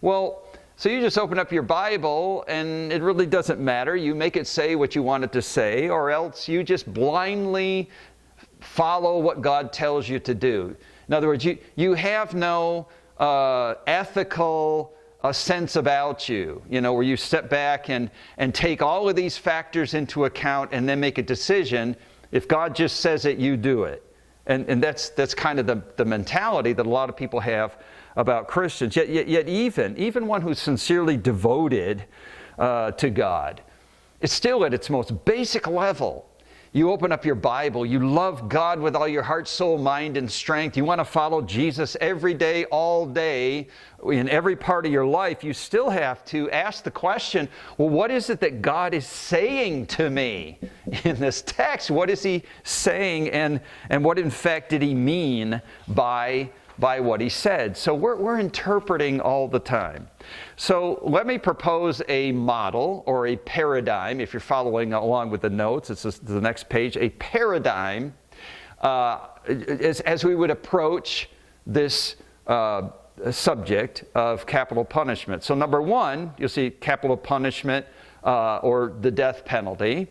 Well, so you just open up your Bible and it really doesn't matter. You make it say what you want it to say, or else you just blindly follow what God tells you to do. In other words, you have no ethical sense about you, where you step back and take all of these factors into account and then make a decision. If God just says it, you do it. And that's kind of the mentality that a lot of people have about Christians. Yet even one who's sincerely devoted to God, it's still at its most basic level. You open up your Bible, you love God with all your heart, soul, mind, and strength. You want to follow Jesus every day, all day, in every part of your life. You still have to ask the question, well, what is it that God is saying to me in this text? What is He saying, and what in fact did He mean by what He said? So we're interpreting all the time. So let me propose a model or a paradigm. If you're following along with the notes, it's the next page. A paradigm as we would approach this subject of capital punishment. So number one, you'll see capital punishment or the death penalty.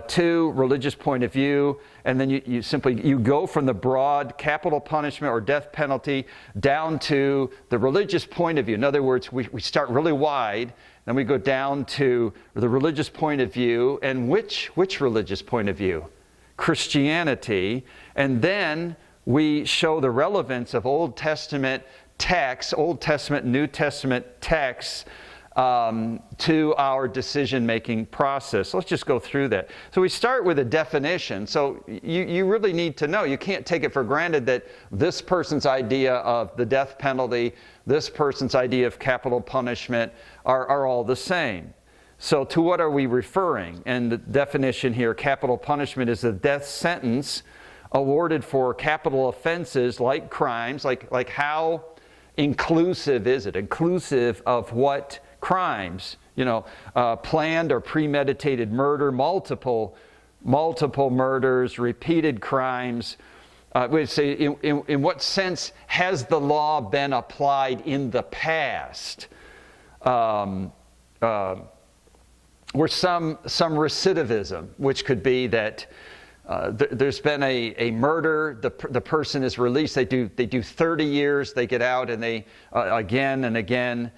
Two, religious point of view, and then you simply go from the broad capital punishment or death penalty down to the religious point of view. In other words, we start really wide, then we go down to the religious point of view, and which religious point of view? Christianity, and then we show the relevance of Old Testament texts, Old Testament, New Testament texts, to our decision-making process. Let's just go through that. So we start with a definition. So you really need to know. You can't take it for granted that this person's idea of the death penalty, this person's idea of capital punishment are all the same. So to what are we referring? And the definition here, capital punishment is a death sentence awarded for capital offenses like crimes, like how inclusive is it? Inclusive of what crimes? Planned or premeditated murder, multiple murders, repeated crimes. We'd say, in what sense has the law been applied in the past? Or some recidivism, which could be that there's been a murder, the person is released, they do 30 years, they get out, and they again and again.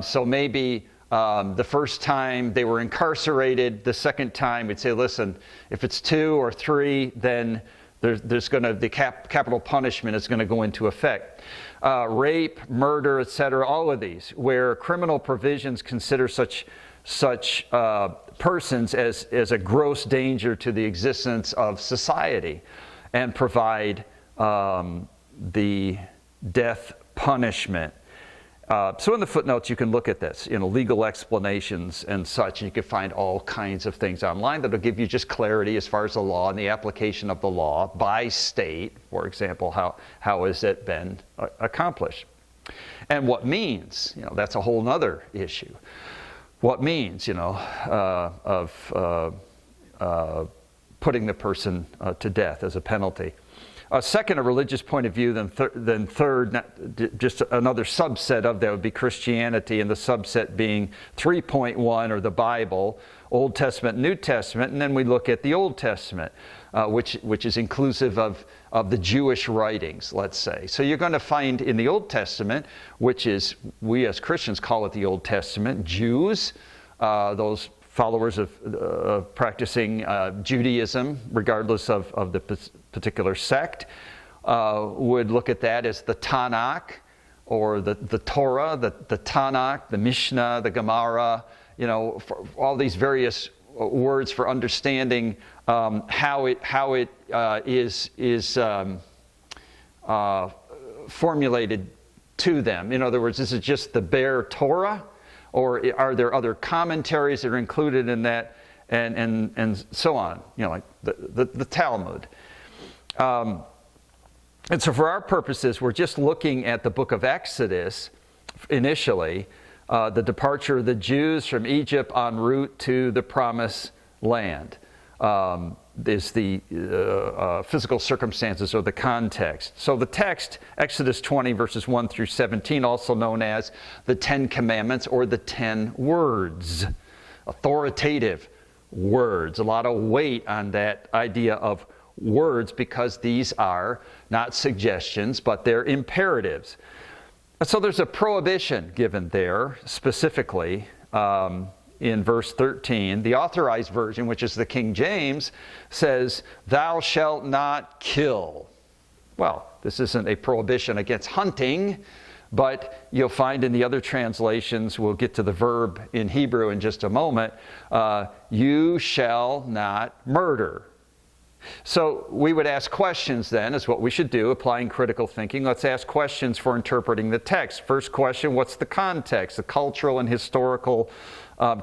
So maybe the first time they were incarcerated, the second time we'd say, listen, if it's 2 or 3, then there's going to the capital punishment is going to go into effect. Rape, murder, etc. All of these, where criminal provisions consider such persons as a gross danger to the existence of society, and provide the death punishment. So in the footnotes you can look at this, legal explanations and such, and you can find all kinds of things online that'll give you just clarity as far as the law and the application of the law by state. For example, how has it been accomplished? And what means, that's a whole other issue. What means, of putting the person to death as a penalty. Second, a religious point of view, then third, just another subset of that would be Christianity, and the subset being 3.1, or the Bible, Old Testament, New Testament, and then we look at the Old Testament, which is inclusive of the Jewish writings, let's say. So you're going to find in the Old Testament, which is, we as Christians call it the Old Testament, Jews, those followers of practicing Judaism, regardless of the particular sect, would look at that as the Tanakh, or the Torah, the Tanakh, the Mishnah, the Gemara, for all these various words for understanding how it is formulated to them. In other words, is it just the bare Torah, or are there other commentaries that are included in that, and so on? Like the Talmud. And so for our purposes, we're just looking at the book of Exodus initially, the departure of the Jews from Egypt en route to the promised land. the physical circumstances or the context. So the text, Exodus 20, verses 1 through 17, also known as the 10 Commandments or the 10 words, authoritative words. A lot of weight on that idea of words because these are not suggestions, but they're imperatives. So there's a prohibition given there specifically in verse 13. The Authorized Version, which is the King James, says, "Thou shalt not kill." Well, this isn't a prohibition against hunting, but you'll find in the other translations, we'll get to the verb in Hebrew in just a moment, you shall not murder. So we would ask questions then, is what we should do, applying critical thinking. Let's ask questions for interpreting the text. First question, what's the context, the cultural and historical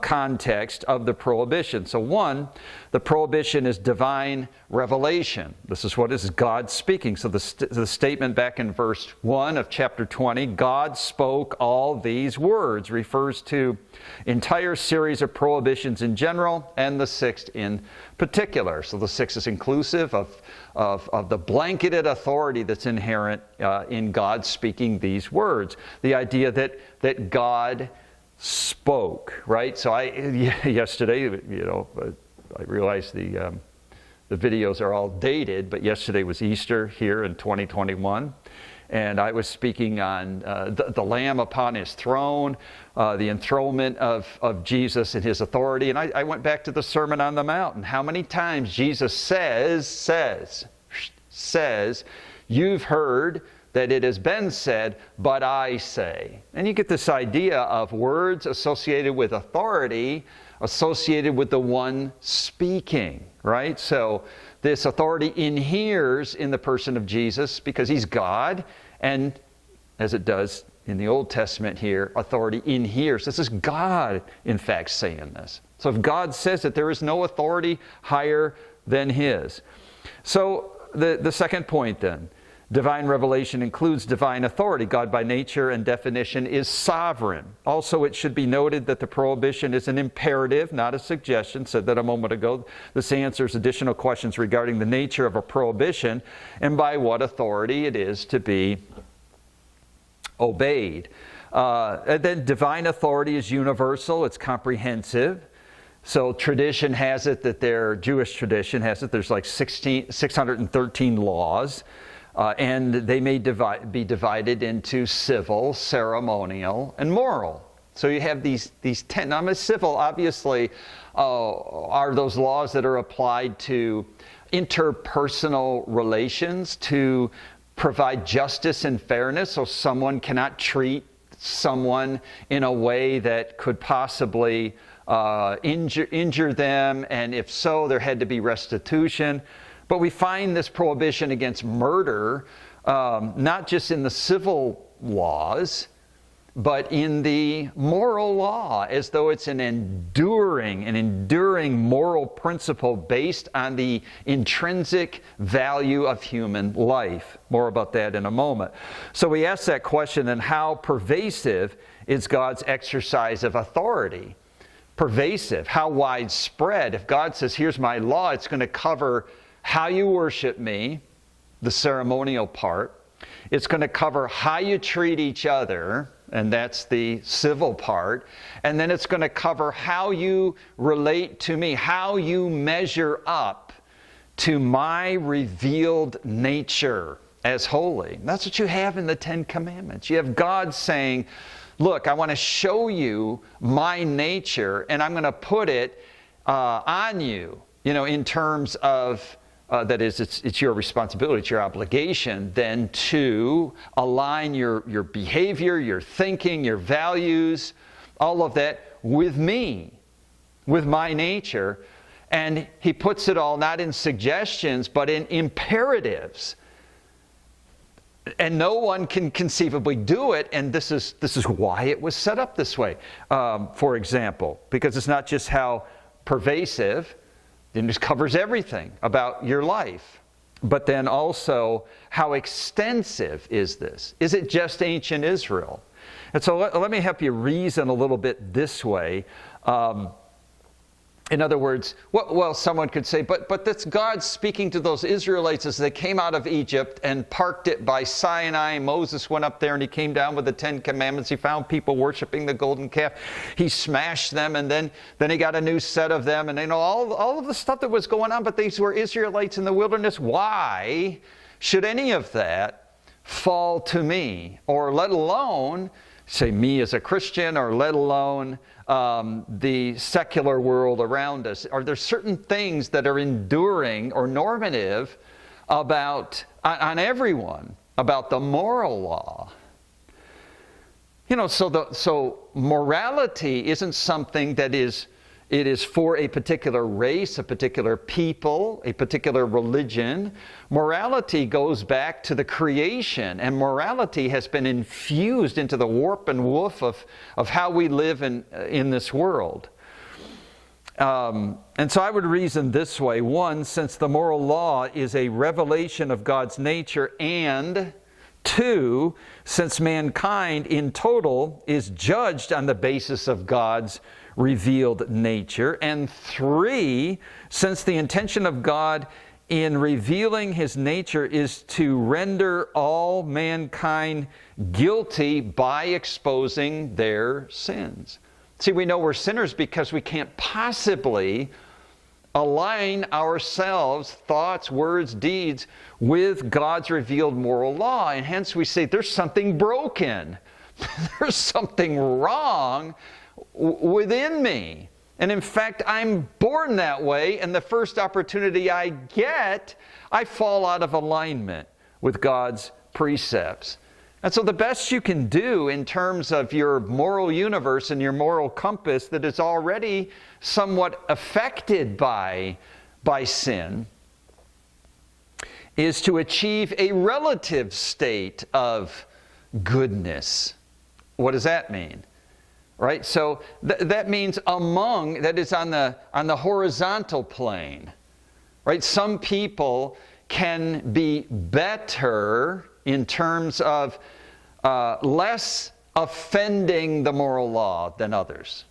context of the prohibition? So one, the prohibition is divine revelation. This is what is God speaking. So the statement back in verse 1 of chapter 20, God spoke all these words, refers to entire series of prohibitions in general and the sixth in particular. So the sixth is inclusive of the blanketed authority that's inherent in God speaking these words. The idea that God spoke, right? So yesterday, I realized the videos are all dated, but yesterday was Easter here in 2021, and I was speaking on the Lamb upon his throne, the enthronement of Jesus and his authority, and I went back to the Sermon on the Mount, and how many times Jesus says, "You've heard that it has been said, but I say." And you get this idea of words associated with authority, associated with the one speaking, right? So this authority inheres in the person of Jesus because he's God, and as it does in the Old Testament here, authority inheres. This is God, in fact, saying this. So if God says it, there is no authority higher than his. So the second point then, divine revelation includes divine authority. God by nature and definition is sovereign. Also, it should be noted that the prohibition is an imperative, not a suggestion. Said that a moment ago. This answers additional questions regarding the nature of a prohibition and by what authority it is to be obeyed. And then divine authority is universal. It's comprehensive. So tradition has it that Jewish tradition has it, there's like 613 laws. And they may be divided into civil, ceremonial, and moral. So you have these 10. Now, civil, obviously, are those laws that are applied to interpersonal relations to provide justice and fairness, so someone cannot treat someone in a way that could possibly injure them, and if so, there had to be restitution. But we find this prohibition against murder not just in the civil laws, but in the moral law, as though it's an enduring moral principle based on the intrinsic value of human life. More about that in a moment. So we ask that question, then, how pervasive is God's exercise of authority? Pervasive, how widespread? If God says, here's my law, it's going to cover how you worship me, the ceremonial part. It's going to cover how you treat each other, and that's the civil part. And then it's going to cover how you relate to me, how you measure up to my revealed nature as holy. And that's what you have in the 10 Commandments. You have God saying, look, I want to show you my nature, and I'm going to put it on you, in terms of that is, it's your responsibility, it's your obligation then to align your behavior, your thinking, your values, all of that with me, with my nature. And he puts it all not in suggestions, but in imperatives. And no one can conceivably do it, and this is why it was set up this way, for example, because it's not just how pervasive, it just covers everything about your life. But then also, how extensive is this? Is it just ancient Israel? And so let me help you reason a little bit this way. In other words, well, someone could say, but that's God speaking to those Israelites as they came out of Egypt and parked it by Sinai. Moses went up there and he came down with the 10 Commandments. He found people worshiping the golden calf. He smashed them, and then he got a new set of them. And all of the stuff that was going on, but these were Israelites in the wilderness. Why should any of that fall to me? Or let alone, say, me as a Christian, or let alone the secular world around us? Are there certain things that are enduring or normative on everyone about the moral law? So morality isn't something that it is for a particular race, a particular people, a particular religion. Morality goes back to the creation, and morality has been infused into the warp and woof of how we live in this world. And so I would reason this way. One, since the moral law is a revelation of God's nature, and two, since mankind in total is judged on the basis of God's revealed nature, and three, since the intention of God in revealing His nature is to render all mankind guilty by exposing their sins. See, we know we're sinners because we can't possibly align ourselves, thoughts, words, deeds, with God's revealed moral law, and hence we say there's something broken. There's something wrong within me. And in fact, I'm born that way, and the first opportunity I get, I fall out of alignment with God's precepts. And so the best you can do in terms of your moral universe and your moral compass that is already somewhat affected by sin is to achieve a relative state of goodness. What does that mean? Right? So that means that is on the horizontal plane. Right? Some people can be better in terms of less offending the moral law than others.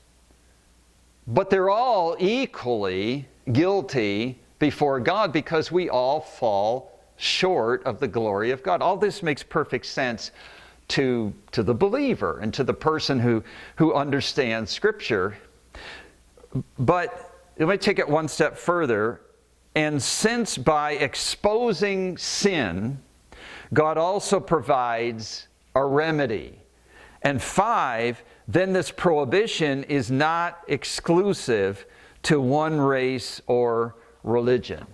But they're all equally guilty before God because we all fall short of the glory of God. All this makes perfect sense to the believer and to the person who understands Scripture. But let me take it one step further. And since by exposing sin, God also provides a remedy. And 5, then this prohibition is not exclusive to one race or religion.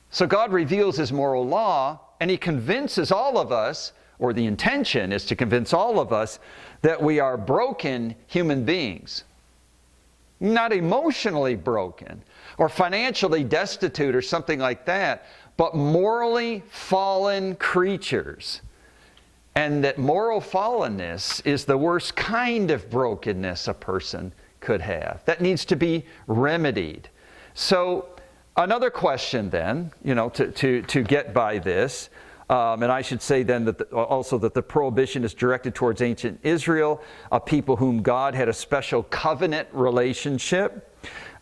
So God reveals His moral law, and He convinces all of us, or the intention is to convince all of us, that we are broken human beings. Not emotionally broken, or financially destitute, or something like that, but morally fallen creatures. And that moral fallenness is the worst kind of brokenness a person could have. That needs to be remedied. So another question then, to get by this, and I should say then that also that the prohibition is directed towards ancient Israel, a people whom God had a special covenant relationship,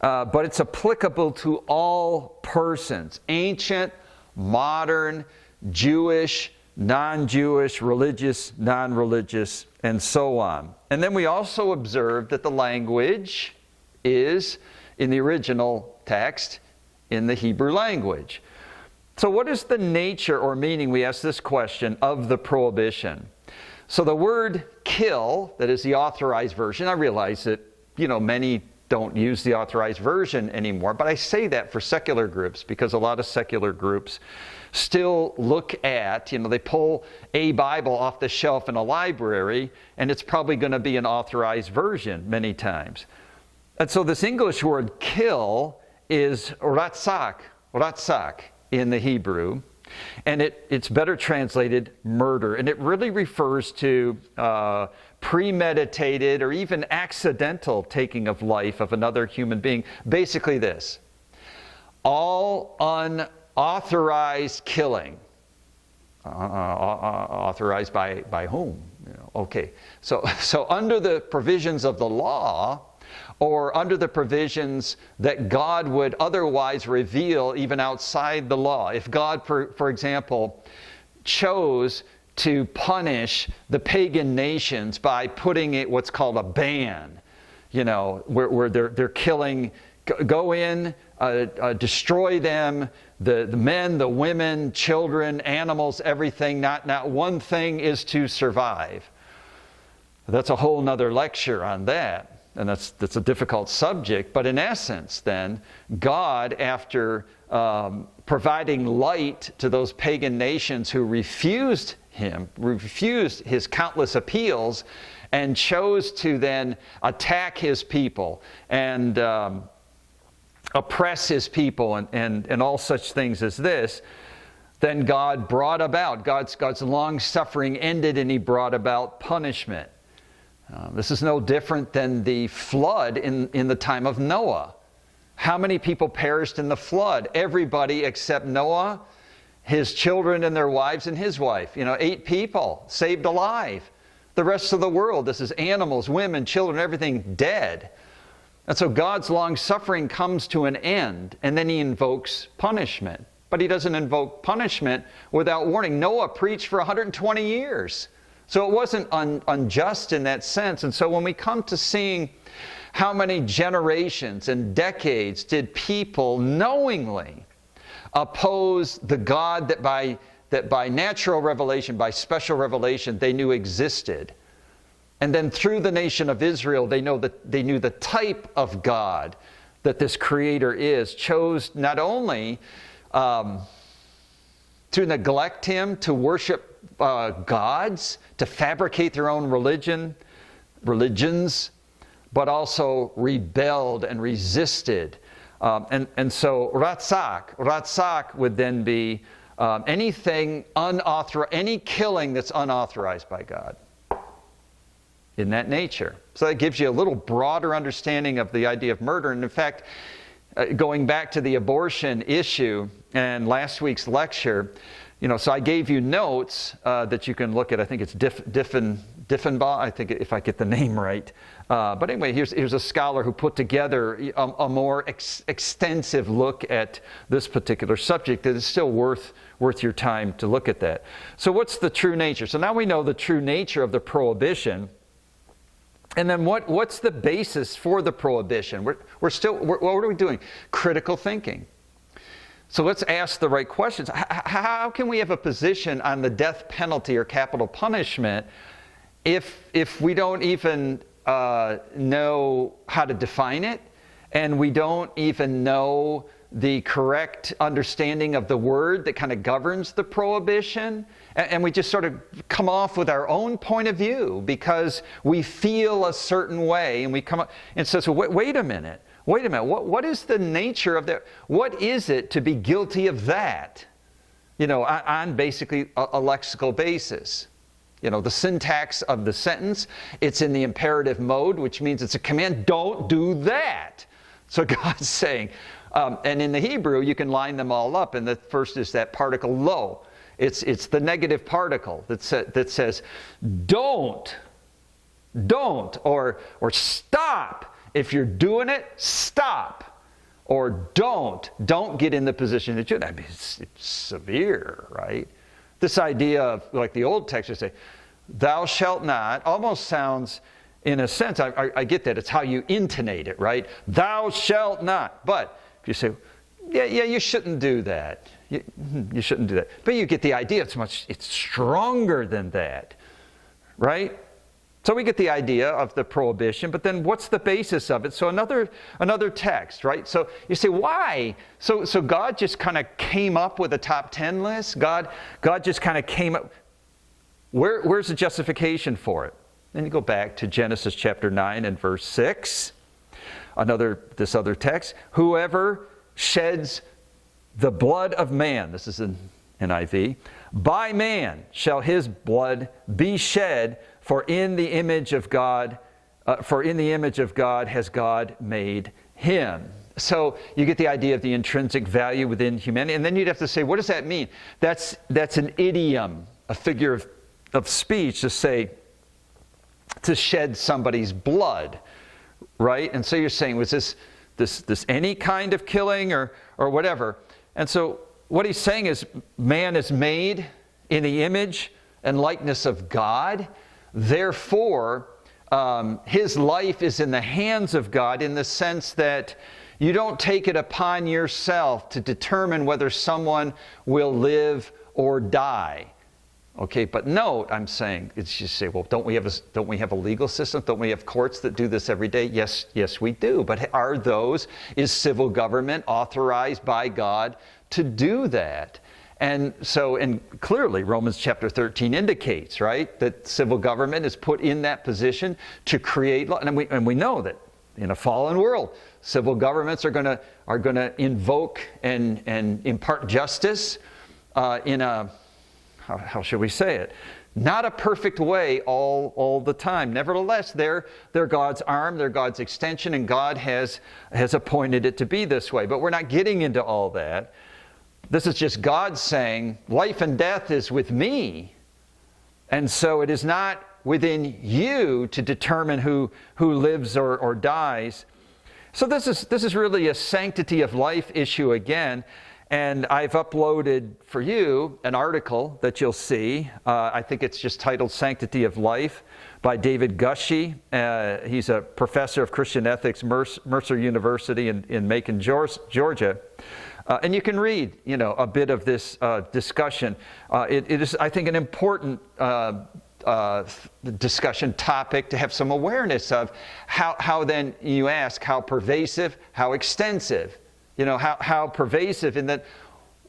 but it's applicable to all persons, ancient, modern, Jewish, non-Jewish, religious, non-religious, and so on. And then we also observe that the language is, in the original text, in the Hebrew language. So what is the nature or meaning, we ask this question, of the prohibition? So the word kill, that is the authorized version, I realize that, many don't use the authorized version anymore, but I say that for secular groups because a lot of secular groups still look at, they pull a Bible off the shelf in a library, and it's probably going to be an authorized version many times. And so this English word kill is ratzak in the Hebrew, and it's better translated murder, and it really refers to premeditated or even accidental taking of life of another human being. Basically this: all unauthorized killing. Authorized by whom? Okay, so under the provisions of the law, or under the provisions that God would otherwise reveal even outside the law. If God, for example, chose to punish the pagan nations by putting it what's called a ban, where they're killing, go in, destroy them, the men, the women, children, animals, everything, not one thing is to survive. That's a whole nother lecture on that. And that's a difficult subject. But in essence, then, God, after providing light to those pagan nations who refused his countless appeals, and chose to then attack his people and oppress his people and all such things as this, then God brought about, God's long-suffering ended, and he brought about punishment. This is no different than the flood in the time of Noah. How many people perished in the flood? Everybody except Noah, his children and their wives, and his wife. 8 people saved alive. The rest of the world, this is animals, women, children, everything dead. And so God's long-suffering comes to an end, and then he invokes punishment. But he doesn't invoke punishment without warning. Noah preached for 120 years. So it wasn't unjust in that sense. And so when we come to seeing how many generations and decades did people knowingly oppose the God that by natural revelation, by special revelation, they knew existed. And then through the nation of Israel, they knew the type of God that this Creator is, chose not only to neglect him, to worship gods, to fabricate their own religions, but also rebelled and resisted. And so Ratzak would then be anything unauthorized, any killing that's unauthorized by God in that nature. So that gives you a little broader understanding of the idea of murder. And in fact, going back to the abortion issue and last week's lecture, so I gave you notes that you can look at. I think it's Diffenbaugh, I think, if I get the name right. But anyway, here's a scholar who put together a more extensive look at this particular subject that is still worth your time to look at that. So what's the true nature? So now we know the true nature of the prohibition. And then what's the basis for the prohibition? What are we doing? Critical thinking. So let's ask the right questions. How can we have a position on the death penalty or capital punishment if we don't even know how to define it, and we don't even know the correct understanding of the word that kind of governs the prohibition, and we just sort of come off with our own point of view because we feel a certain way, and we come up and say, so wait a minute, what is the nature of that? What is it to be guilty of that? On basically a lexical basis. The syntax of the sentence, it's in the imperative mode, which means it's a command, don't do that. So God's saying, and in the Hebrew, you can line them all up, and the first is that particle lo. It's the negative particle that says, don't, or stop. If you're doing it, stop. Or don't get in the position that you're. I mean, it's severe, right? This idea of, like the old text would say, thou shalt not, almost sounds, in a sense, I get that. It's how you intonate it, right? Thou shalt not. But if you say, yeah, you shouldn't do that. You shouldn't do that. But you get the idea. It's stronger than that, right? So we get the idea of the prohibition, but then what's the basis of it? So another text, right? So you say, why? So God just kind of came up with a top 10 list? God just kind of came up. Where's the justification for it? Then you go back to Genesis chapter 9 and verse 6. This other text. Whoever sheds the blood of man, this is in NIV, by man shall his blood be shed, for in the image of God has God made him. So you get the idea of the intrinsic value within humanity. And then you'd have to say, what does that mean? That's an idiom, a figure of speech to say, to shed somebody's blood. right? And so you're saying, was this any kind of killing or whatever? And so what he's saying is, man is made in the image and likeness of God. Therefore, his life is in the hands of God, in the sense that you don't take it upon yourself to determine whether someone will live or die. Okay, but note, I'm saying, it's just say, well, don't we have a legal system? Don't we have courts that do this every day? Yes, we do. But is civil government authorized by God to do that? And so, and clearly Romans chapter 13 indicates, right, that civil government is put in that position to create law. And we know that in a fallen world, civil governments are going to invoke and impart justice in a, how should we say it? Not a perfect way all the time. Nevertheless, they're God's arm, they're God's extension, and God has appointed it to be this way. But we're not getting into all that. This is just God saying, life and death is with me. And so it is not within you to determine who lives or dies. So this is really a sanctity of life issue again. And I've uploaded for you an article that you'll see. I think it's just titled Sanctity of Life by David Gushee. He's a professor of Christian ethics, Mercer University in Macon, Georgia. And you can read, a bit of this discussion. It is, I think, an important discussion topic to have some awareness of. How then, you ask, how pervasive, how extensive? How pervasive, in that,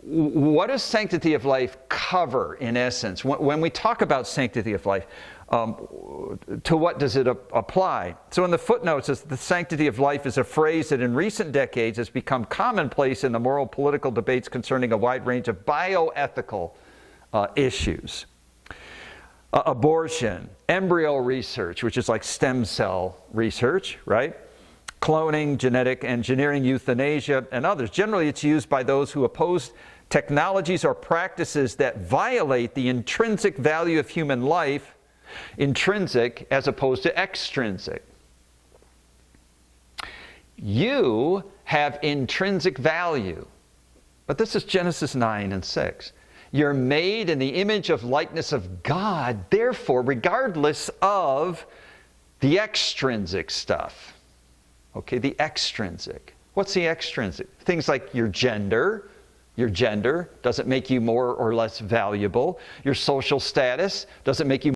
what does sanctity of life cover in essence? When we talk about sanctity of life, to what does it apply? So in the footnotes, the sanctity of life is a phrase that in recent decades has become commonplace in the moral political debates concerning a wide range of bioethical issues. Abortion, embryo research, which is like stem cell research, right? Cloning, genetic engineering, euthanasia, and others. Generally, it's used by those who oppose technologies or practices that violate the intrinsic value of human life, intrinsic as opposed to extrinsic. You have intrinsic value, but this is Genesis 9 and 6. You're made in the image of likeness of God, therefore, regardless of the extrinsic stuff. Okay, the extrinsic. What's the extrinsic? Things like your gender. Your gender doesn't make you more or less valuable. Your social status doesn't make you